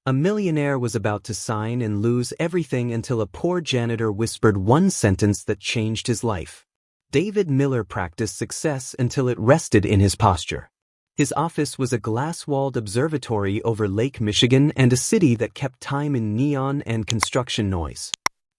A millionaire was about to sign and lose everything until a poor janitor whispered one sentence that changed his life. David Miller practiced success until it rested in his posture. His office was a glass-walled observatory over Lake Michigan and a city that kept time in neon and construction noise.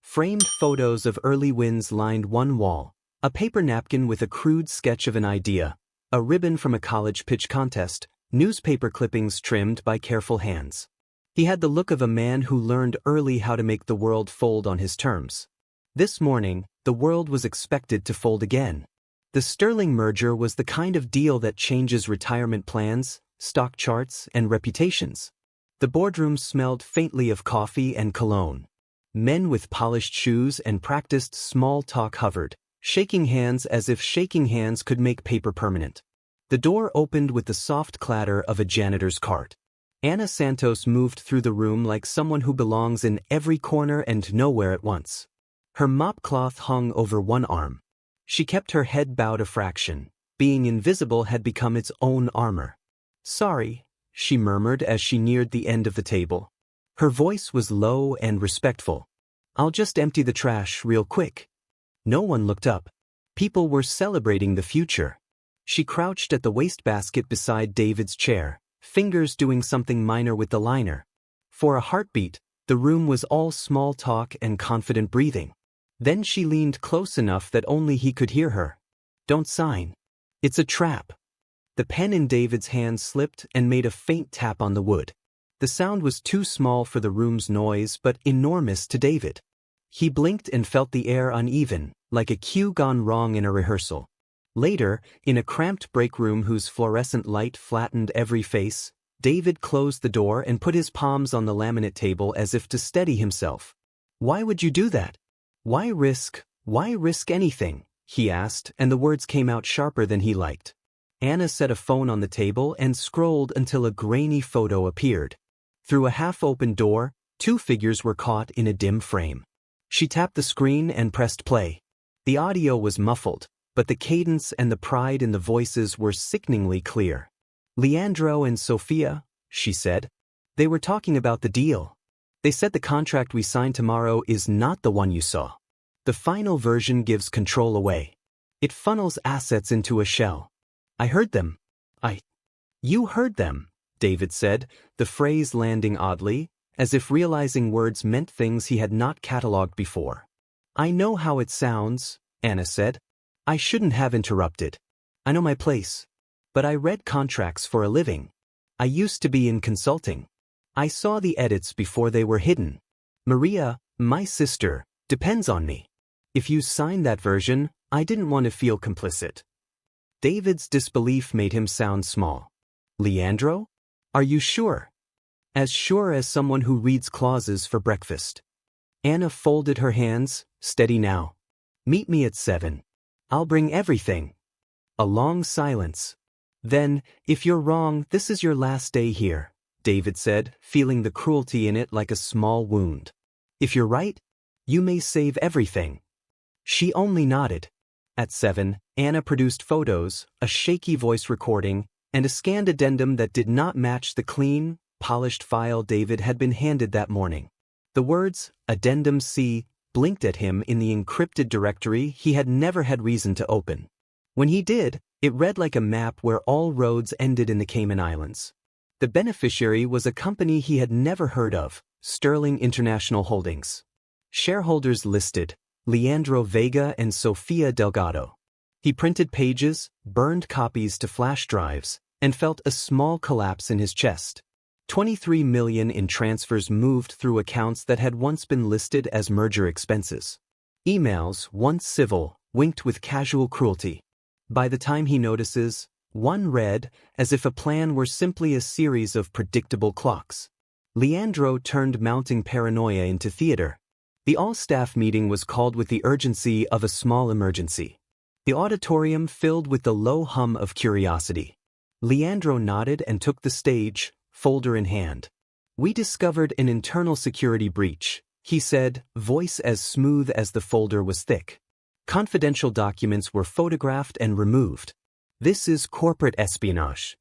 Framed photos of early wins lined one wall, a paper napkin with a crude sketch of an idea, a ribbon from a college pitch contest, newspaper clippings trimmed by careful hands. He had the look of a man who learned early how to make the world fold on his terms. This morning, the world was expected to fold again. The Sterling merger was the kind of deal that changes retirement plans, stock charts, and reputations. The boardroom smelled faintly of coffee and cologne. Men with polished shoes and practiced small talk hovered, shaking hands as if shaking hands could make paper permanent. The door opened with the soft clatter of a janitor's cart. Anna Santos moved through the room like someone who belongs in every corner and nowhere at once. Her mop cloth hung over one arm. She kept her head bowed a fraction. Being invisible had become its own armor. "Sorry," she murmured as she neared the end of the table. Her voice was low and respectful. "I'll just empty the trash real quick." No one looked up. People were celebrating the future. She crouched at the wastebasket beside David's chair, fingers doing something minor with the liner. For a heartbeat, the room was all small talk and confident breathing. Then she leaned close enough that only he could hear her. "Don't sign. It's a trap." The pen in David's hand slipped and made a faint tap on the wood. The sound was too small for the room's noise but enormous to David. He blinked and felt the air uneven, like a cue gone wrong in a rehearsal. Later, in a cramped break room whose fluorescent light flattened every face, David closed the door and put his palms on the laminate table as if to steady himself. "Why would you do that? Why risk anything?" he asked, and the words came out sharper than he liked. Anna set a phone on the table and scrolled until a grainy photo appeared. Through a half-open door, two figures were caught in a dim frame. She tapped the screen and pressed play. The audio was muffled, but the cadence and the pride in the voices were sickeningly clear. "Leandro and Sophia," she said. "They were talking about the deal. They said the contract we sign tomorrow is not the one you saw. The final version gives control away. It funnels assets into a shell. I heard them." "You heard them," David said, the phrase landing oddly, as if realizing words meant things he had not cataloged before. "I know how it sounds," Anna said. "I shouldn't have interrupted. I know my place. But I read contracts for a living. I used to be in consulting. I saw the edits before they were hidden. Maria, my sister, depends on me. If you signed that version, I didn't want to feel complicit." David's disbelief made him sound small. "Leandro? Are you sure?" "As sure as someone who reads clauses for breakfast." Anna folded her hands. "Steady now. Meet me at 7. I'll bring everything." A long silence. "Then, if you're wrong, this is your last day here," David said, feeling the cruelty in it like a small wound. "If you're right, you may save everything." She only nodded. At 7, Anna produced photos, a shaky voice recording, and a scanned addendum that did not match the clean, polished file David had been handed that morning. The words, Addendum C, blinked at him in the encrypted directory he had never had reason to open. When he did, it read like a map where all roads ended in the Cayman Islands. The beneficiary was a company he had never heard of, Sterling International Holdings. Shareholders listed, Leandro Vega and Sofia Delgado. He printed pages, burned copies to flash drives, and felt a small collapse in his chest. 23 million in transfers moved through accounts that had once been listed as merger expenses. Emails, once civil, winked with casual cruelty. By the time he notices, one read, as if a plan were simply a series of predictable clocks. Leandro turned mounting paranoia into theater. The all-staff meeting was called with the urgency of a small emergency. The auditorium filled with the low hum of curiosity. Leandro nodded and took the stage, folder in hand. "We discovered an internal security breach," he said, voice as smooth as the folder was thick. "Confidential documents were photographed and removed. This is corporate espionage."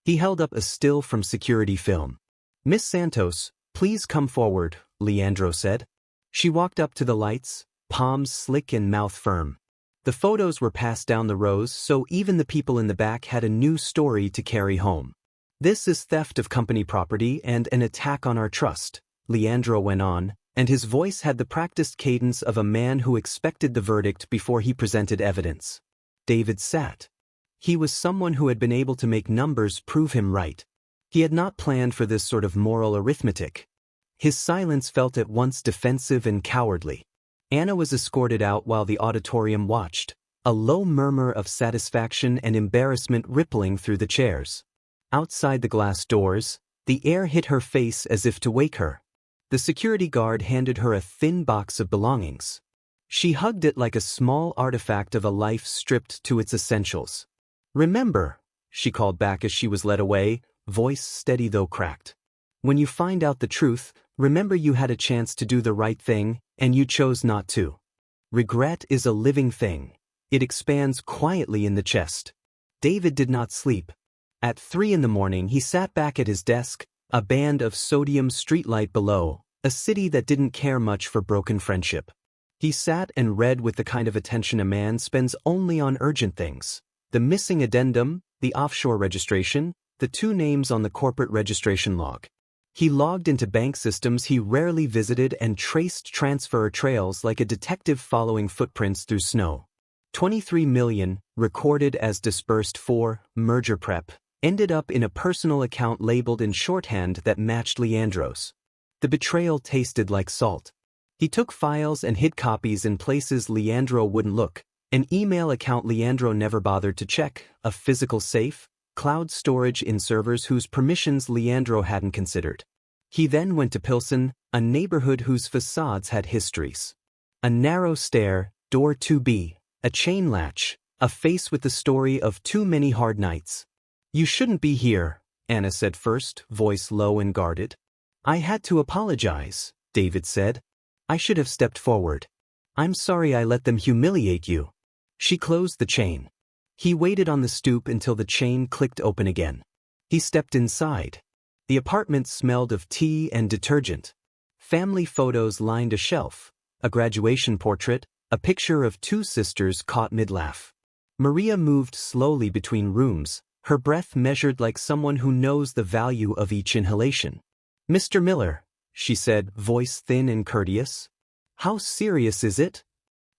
He held up a still from security film. "Miss Santos, please come forward," Leandro said. She walked up to the lights, palms slick and mouth firm. The photos were passed down the rows so even the people in the back had a new story to carry home. "This is theft of company property and an attack on our trust," Leandro went on, and his voice had the practiced cadence of a man who expected the verdict before he presented evidence. David sat. He was someone who had been able to make numbers prove him right. He had not planned for this sort of moral arithmetic. His silence felt at once defensive and cowardly. Anna was escorted out while the auditorium watched, a low murmur of satisfaction and embarrassment rippling through the chairs. Outside the glass doors, the air hit her face as if to wake her. The security guard handed her a thin box of belongings. She hugged it like a small artifact of a life stripped to its essentials. "Remember," she called back as she was led away, voice steady though cracked. "When you find out the truth, remember you had a chance to do the right thing, and you chose not to. Regret is a living thing. It expands quietly in the chest." David did not sleep. At 3 a.m. he sat back at his desk, a band of sodium streetlight below, a city that didn't care much for broken friendship. He sat and read with the kind of attention a man spends only on urgent things. The missing addendum, the offshore registration, the 2 names on the corporate registration log. He logged into bank systems he rarely visited and traced transfer trails like a detective following footprints through snow. 23 million, recorded as disbursed for merger prep, ended up in a personal account labeled in shorthand that matched Leandro's. The betrayal tasted like salt. He took files and hid copies in places Leandro wouldn't look, an email account Leandro never bothered to check, a physical safe, cloud storage in servers whose permissions Leandro hadn't considered. He then went to Pilsen, a neighborhood whose facades had histories. A narrow stair, door 2B, a chain latch, a face with the story of too many hard nights. "You shouldn't be here," Anna said first, voice low and guarded. "I had to apologize," David said. "I should have stepped forward. I'm sorry I let them humiliate you." She closed the chain. He waited on the stoop until the chain clicked open again. He stepped inside. The apartment smelled of tea and detergent. Family photos lined a shelf, a graduation portrait, a picture of 2 sisters caught mid-laugh. Maria moved slowly between rooms, her breath measured like someone who knows the value of each inhalation. "Mr. Miller," she said, voice thin and courteous. "How serious is it?"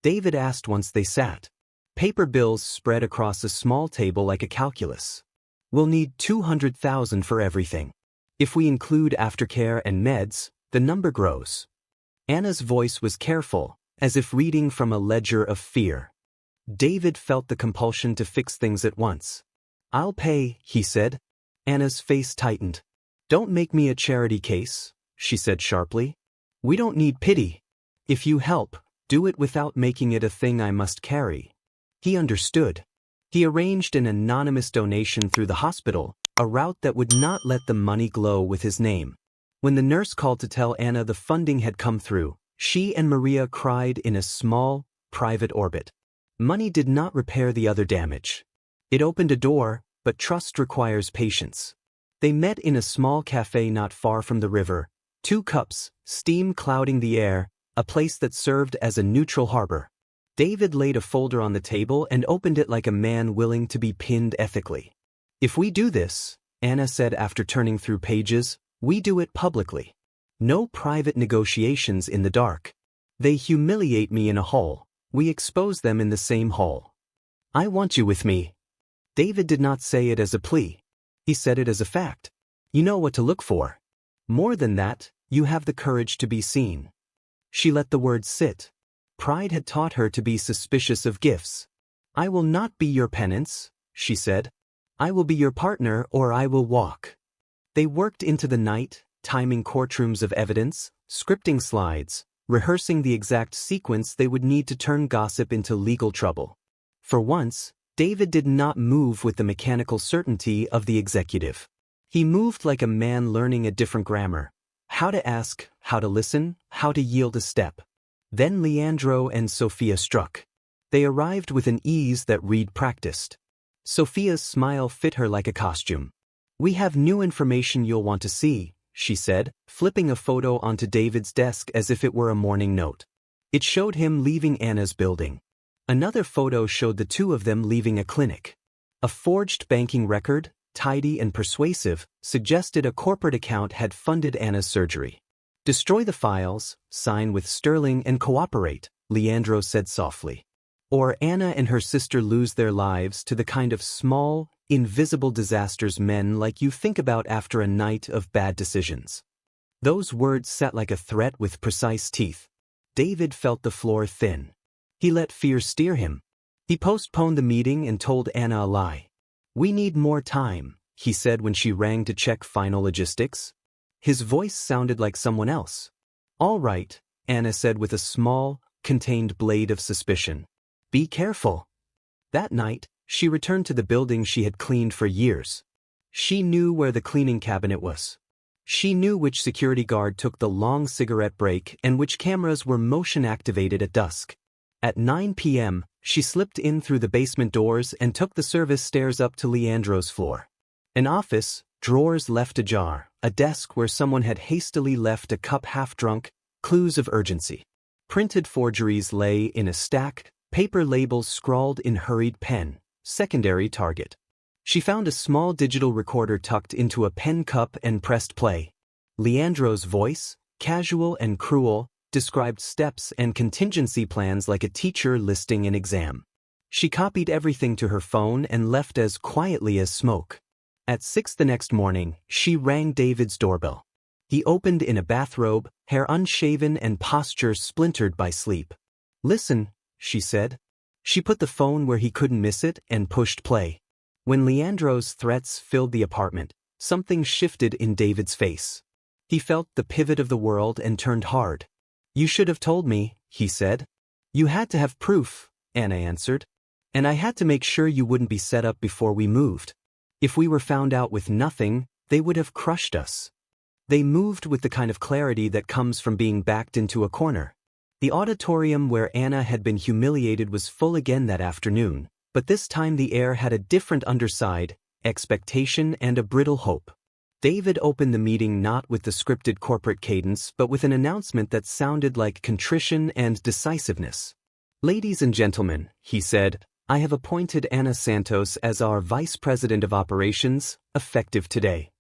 David asked once they sat. Paper bills spread across a small table like a calculus. "We'll need 200,000 for everything. If we include aftercare and meds, the number grows." Anna's voice was careful, as if reading from a ledger of fear. David felt the compulsion to fix things at once. "I'll pay," he said. Anna's face tightened. "Don't make me a charity case," she said sharply. "We don't need pity. If you help, do it without making it a thing I must carry." He understood. He arranged an anonymous donation through the hospital, a route that would not let the money glow with his name. When the nurse called to tell Anna the funding had come through, she and Maria cried in a small, private orbit. Money did not repair the other damage. It opened a door, but trust requires patience. They met in a small cafe not far from the river, 2 cups, steam clouding the air, a place that served as a neutral harbor. David laid a folder on the table and opened it like a man willing to be pinned ethically. "If we do this," Anna said after turning through pages, "we do it publicly. No private negotiations in the dark. They humiliate me in a hall, we expose them in the same hall. I want you with me." David did not say it as a plea. He said it as a fact. "You know what to look for. More than that, you have the courage to be seen." She let the words sit. Pride had taught her to be suspicious of gifts. "I will not be your penance," she said. "I will be your partner or I will walk." They worked into the night, timing courtrooms of evidence, scripting slides, rehearsing the exact sequence they would need to turn gossip into legal trouble. For once, David did not move with the mechanical certainty of the executive. He moved like a man learning a different grammar. How to ask, how to listen, how to yield a step. Then Leandro and Sophia struck. They arrived with an ease that Reed practiced. Sophia's smile fit her like a costume. "We have new information you'll want to see," she said, flipping a photo onto David's desk as if it were a morning note. It showed him leaving Anna's building. Another photo showed the two of them leaving a clinic. A forged banking record, tidy and persuasive, suggested a corporate account had funded Anna's surgery. "Destroy the files, sign with Sterling and cooperate," Leandro said softly. "Or Anna and her sister lose their lives to the kind of small, invisible disasters men like you think about after a night of bad decisions." Those words sat like a threat with precise teeth. David felt the floor thin. He let fear steer him. He postponed the meeting and told Anna a lie. "We need more time," he said when she rang to check final logistics. His voice sounded like someone else. "All right," Anna said with a small, contained blade of suspicion. "Be careful." That night, she returned to the building she had cleaned for years. She knew where the cleaning cabinet was. She knew which security guard took the long cigarette break and which cameras were motion-activated at dusk. At 9 p.m., she slipped in through the basement doors and took the service stairs up to Leandro's floor. An office, drawers left ajar, a desk where someone had hastily left a cup half-drunk, clues of urgency. Printed forgeries lay in a stack, paper labels scrawled in hurried pen, secondary target. She found a small digital recorder tucked into a pen cup and pressed play. Leandro's voice, casual and cruel, described steps and contingency plans like a teacher listing an exam. She copied everything to her phone and left as quietly as smoke. At 6 the next morning, she rang David's doorbell. He opened in a bathrobe, hair unshaven and posture splintered by sleep. "Listen," she said. She put the phone where he couldn't miss it and pushed play. When Leandro's threats filled the apartment, something shifted in David's face. He felt the pivot of the world and turned hard. "You should have told me," he said. "You had to have proof," Anna answered. "And I had to make sure you wouldn't be set up before we moved. If we were found out with nothing, they would have crushed us." They moved with the kind of clarity that comes from being backed into a corner. The auditorium where Anna had been humiliated was full again that afternoon, but this time the air had a different underside, expectation and a brittle hope. David opened the meeting not with the scripted corporate cadence but with an announcement that sounded like contrition and decisiveness. "Ladies and gentlemen," he said, "I have appointed Anna Santos as our Vice President of Operations, effective today."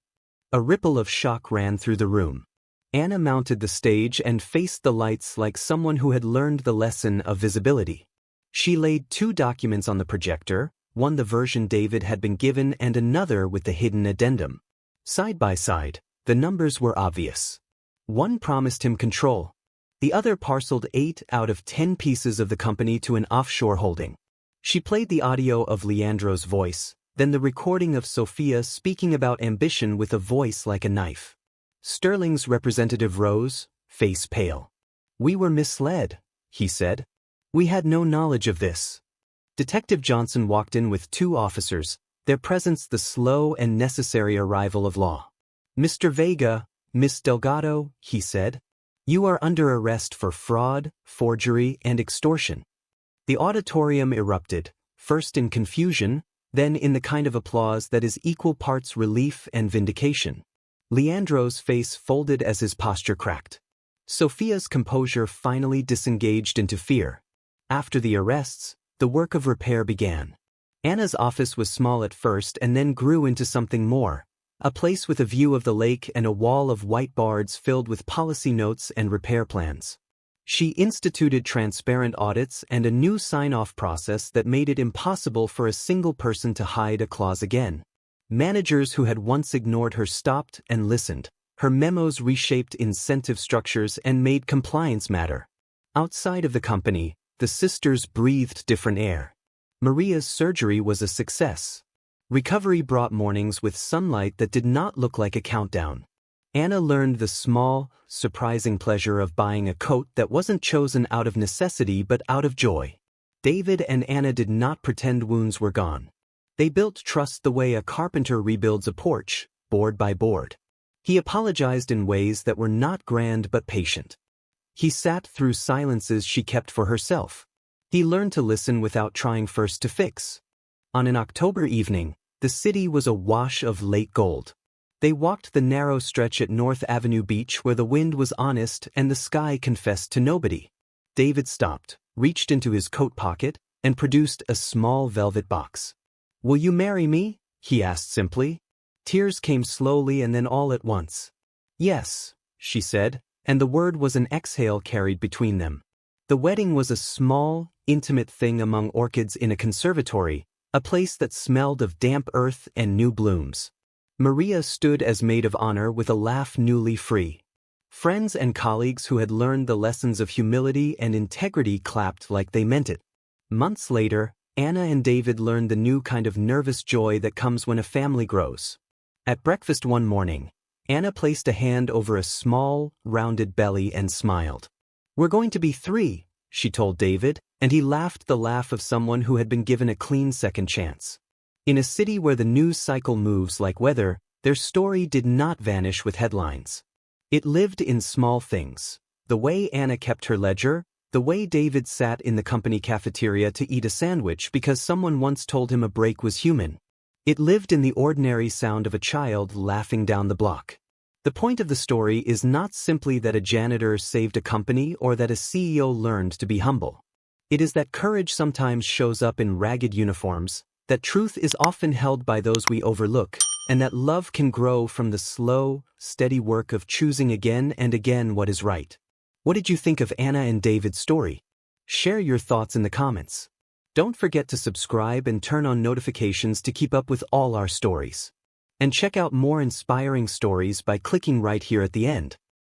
A ripple of shock ran through the room. Anna mounted the stage and faced the lights like someone who had learned the lesson of visibility. She laid 2 documents on the projector, one the version David had been given and another with the hidden addendum. Side by side, the numbers were obvious. One promised him control. The other parceled 8 out of 10 pieces of the company to an offshore holding. She played the audio of Leandro's voice, then the recording of Sophia speaking about ambition with a voice like a knife. Sterling's representative rose, face pale. "We were misled," he said. "We had no knowledge of this." Detective Johnson walked in with 2 officers, their presence the slow and necessary arrival of law. "Mr. Vega, Miss Delgado," he said, "you are under arrest for fraud, forgery, and extortion." The auditorium erupted, first in confusion, then in the kind of applause that is equal parts relief and vindication. Leandro's face folded as his posture cracked. Sophia's composure finally disengaged into fear. After the arrests, the work of repair began. Anna's office was small at first and then grew into something more, a place with a view of the lake and a wall of whiteboards filled with policy notes and repair plans. She instituted transparent audits and a new sign-off process that made it impossible for a single person to hide a clause again. Managers who had once ignored her stopped and listened. Her memos reshaped incentive structures and made compliance matter. Outside of the company, the sisters breathed different air. Maria's surgery was a success. Recovery brought mornings with sunlight that did not look like a countdown. Anna learned the small, surprising pleasure of buying a coat that wasn't chosen out of necessity but out of joy. David and Anna did not pretend wounds were gone. They built trust the way a carpenter rebuilds a porch, board by board. He apologized in ways that were not grand but patient. He sat through silences she kept for herself. He learned to listen without trying first to fix. On an October evening, the city was awash of late gold. They walked the narrow stretch at North Avenue Beach where the wind was honest and the sky confessed to nobody. David stopped, reached into his coat pocket, and produced a small velvet box. "Will you marry me?" he asked simply. Tears came slowly and then all at once. "Yes," she said, and the word was an exhale carried between them. The wedding was a small, intimate thing among orchids in a conservatory, a place that smelled of damp earth and new blooms. Maria stood as maid of honor with a laugh newly free. Friends and colleagues who had learned the lessons of humility and integrity clapped like they meant it. Months later, Anna and David learned the new kind of nervous joy that comes when a family grows. At breakfast one morning, Anna placed a hand over a small, rounded belly and smiled. "We're going to be 3, she told David, and he laughed the laugh of someone who had been given a clean second chance. In a city where the news cycle moves like weather, their story did not vanish with headlines. It lived in small things. The way Anna kept her ledger, the way David sat in the company cafeteria to eat a sandwich because someone once told him a break was human. It lived in the ordinary sound of a child laughing down the block. The point of the story is not simply that a janitor saved a company or that a CEO learned to be humble. It is that courage sometimes shows up in ragged uniforms, that truth is often held by those we overlook, and that love can grow from the slow, steady work of choosing again and again what is right. What did you think of Anna and David's story? Share your thoughts in the comments. Don't forget to subscribe and turn on notifications to keep up with all our stories. And check out more inspiring stories by clicking right here at the end.